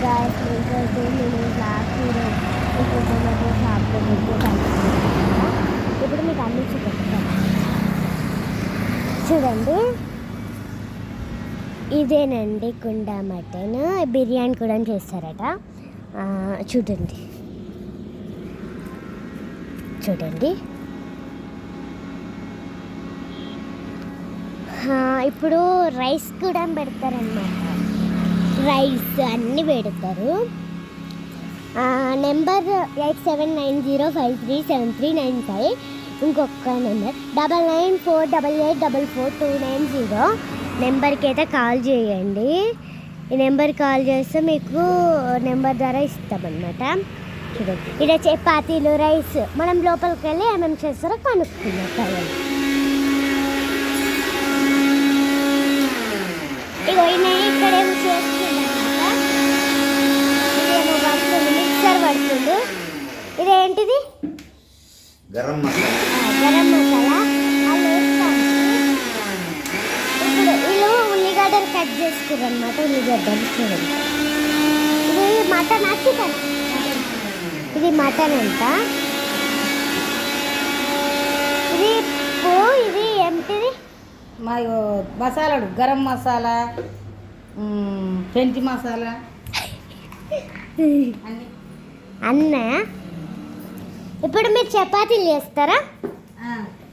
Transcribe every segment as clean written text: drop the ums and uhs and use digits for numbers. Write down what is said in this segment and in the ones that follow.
Guys ఏంటంటే నేను last షాప్లో ఇప్పుడు మీకు అన్ని చూపిస్తాను. చూడండి, ఇదేనండి కుండ మటన్ బిర్యానీ కూడా చేస్తారట. చూడండి చూడండి. ఇప్పుడు రైస్ కూడా పెడతారనమాట. రైస్ అన్నీ పెడతారు. నెంబర్ 8790537395. ఇంకొక నెంబర్ 9948884290 నెంబర్కి అయితే కాల్ చేయండి. ఈ నెంబర్ కాల్ చేస్తే మీకు నెంబర్ ద్వారా ఇస్తామన్నమాట. చూడండి, ఇక్కడ చపాతీలు రైస్ మనం లోపలికి వెళ్ళి ఏమేమి చేస్తారో కనుక్కున్నాం. ఇగో ఇక్కడ ఏమి చేస్తుందన్నమాట. ఇదేమో పడుతుంది, మిక్సర్ పడుతుంది. ఇదేంటిది? గరం మసాలా. గరం మసాలా వాళ్ళు వేస్తాను. ఇప్పుడు వీళ్ళు ఉల్లిగడ్డలు కట్ చేసుకున్నారు అనమాట. ఉల్లిగడ్డలు చూడండి. ఇది మటన్ చికెన్. ఇది మటన్ అంట. ఇది ఇది ఏంటిది? మా మసాలాడు గరం మసాలా, పెంటి మసాలా అన్న. ఇప్పుడు మీరు చపాతీలు చేస్తారా?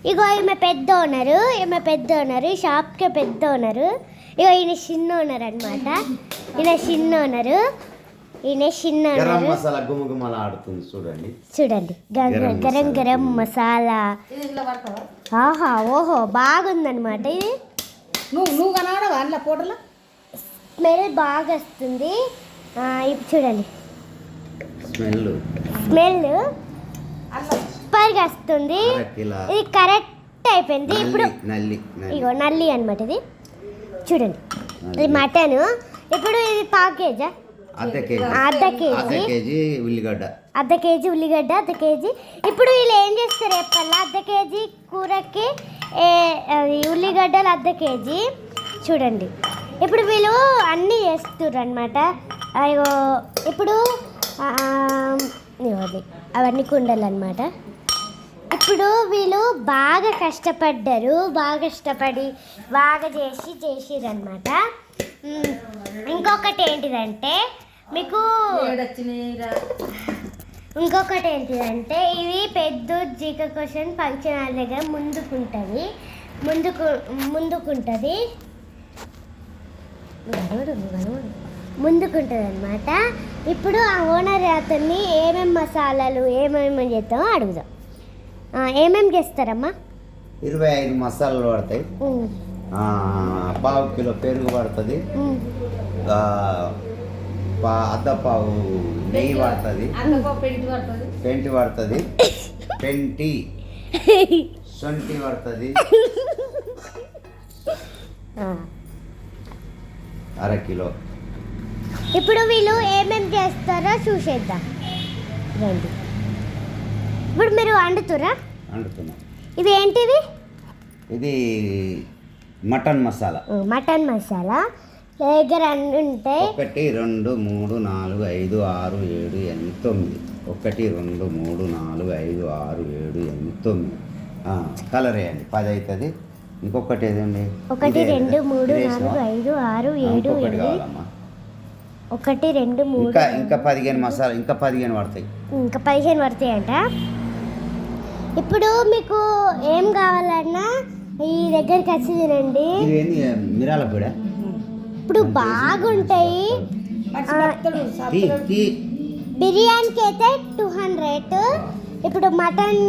ఇగో ఈమె పెద్ద ఓనరు, ఈ షాప్కి పెద్ద ఓనరు. ఇగో ఈయన చిన్న ఓనర్ అనమాట. ఈయన చిన్న ఓనరు. చూడండి చూడండి, గరం గరం మసాలా. ఆహా, ఓహో, బాగుందనమాట. ఇది నువ్వు కనవడవా అందులో ఫోటోలో? స్మెల్ బాగా వస్తుంది. ఇప్పుడు చూడండి, స్మెల్ సూపర్గా వస్తుంది. ఇది కరెక్ట్ అయిపోయింది. ఇప్పుడు ఇగో నల్లి అనమాట. ఇది చూడండి, ఇది మటన్. ఇప్పుడు ఇది ప్యాకేజా? అర్ధ కేజీ ఉల్లిగడ్డ, అర్ధ కేజీ. ఇప్పుడు వీళ్ళు ఏం చేస్తారు చెప్పాలా? అర్ధ కేజీ కూరకి ఉల్లిగడ్డలు అర్ధ కేజీ. చూడండి, ఇప్పుడు వీళ్ళు అన్నీ చేస్తారు అనమాట. అయ్యో, ఇప్పుడు అవన్నీ కుండలు అనమాట. ఇప్పుడు వీళ్ళు బాగా కష్టపడ్డారు. బాగా చేసిరనమాట. ఇంకొకటి ఏంటిదంటే ఇది పెద్ద జీక క్వశ్చన్ ఫంక్షన్ హాల్ దగ్గర ముందుకుంటుంది అనమాట. ఇప్పుడు ఆ ఓనర్ అతన్ని ఏమేమి మసాలాలు ఏమేమి చేస్తామో అడుగుదాం. ఏమేమి చేస్తారమ్మా? 25 మసాలాలు పడతాయి, 1/2 కిలో పెరుగు పడుతుంది, అర్ధ పావు నెయ్యి పడుతుంది, పెంటి పడుతుంది, శొంఠి పడుతుంది, 1/2 కిలో. ఇప్పుడు వీళ్ళు ఏమేమి చేస్తారో చూసేద్దాం రండి. ఇప్పుడు మీరు వండుతున్నా? ఇవి ఏంటివి? ఇది మటన్ మసాలా. దగ్గర అన్నీ ఉంటాయి. 1 2 3 4 5 6 7 8 9. 1 2 3 4 5 6 7 8 9. కలర్ వేయండి, 10 అవుతుంది. ఇంకొకటి ఏదండి? 1 2 3 4 5 6 7 8. 1 2 3 ఇంకా 15 మసాలా, ఇంకా 15 పడతాయి. అంట. ఇప్పుడు మీకు ఏం కావాలన్నా ఈ దగ్గరికి వచ్చి తినండి. మిరాల పొడ ఇప్పుడు బాగుంటాయి. బిర్యానీకి అయితే 200. ఇప్పుడు మటన్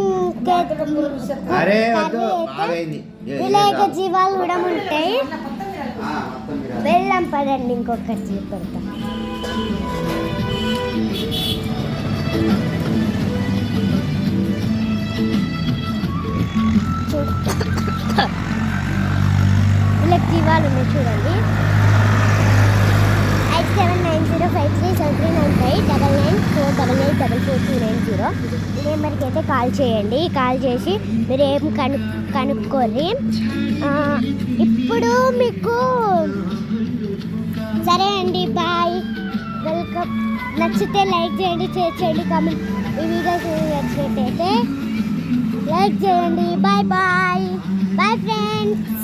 విలేక జీవాలు కూడా ఉంటాయి. వెళ్ళాం పదండి, ఇంకొకటి చూపెడతాం. వీళ్ళకి జీవాలు ఉన్నాయి చూడండి. 8790537395 ఈ నెంబర్కి అయితే కాల్ చేయండి. కాల్ చేసి మీరు ఏం కనుక్కోర్రి. ఇప్పుడు మీకు సరే అండి, బాయ్, వెల్కమ్. నచ్చితే లైక్ చేయండి, షేర్ చేయండి, కామెంట్. ఈ వీడియోస్ నచ్చినట్టయితే లైక్ చేయండి. Bye bye bye friends.